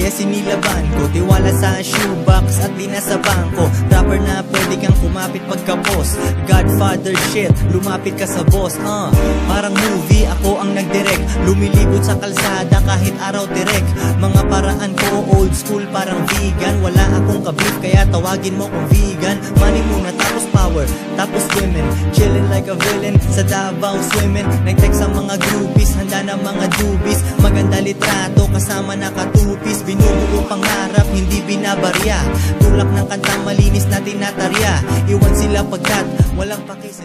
yes, sinilaban ko. Tiwala sa shoebox at di na sa bangko. Rapper na pwede kang kumapit pagka-boss. Godfather shit, lumapit ka sa boss. Parang movie, ako ang nagdirect. Lumilibot sa kalsada kahit araw direct. Mga paraan ko old school, parang vegan. Wala akong kabif, kaya tawagin mo kong vegan. Money muna, tapos power, tapos women. Chillin' like a villain, sa Davao swimming. Nag-text sa mga groupies, handa na mga dubis. Maganda litrato, kasama nakatupis. Binubuo pangarap, hindi binabarya. Tulak ng kantang malinis na tinatarya. Iwan sila pagkat walang paki sa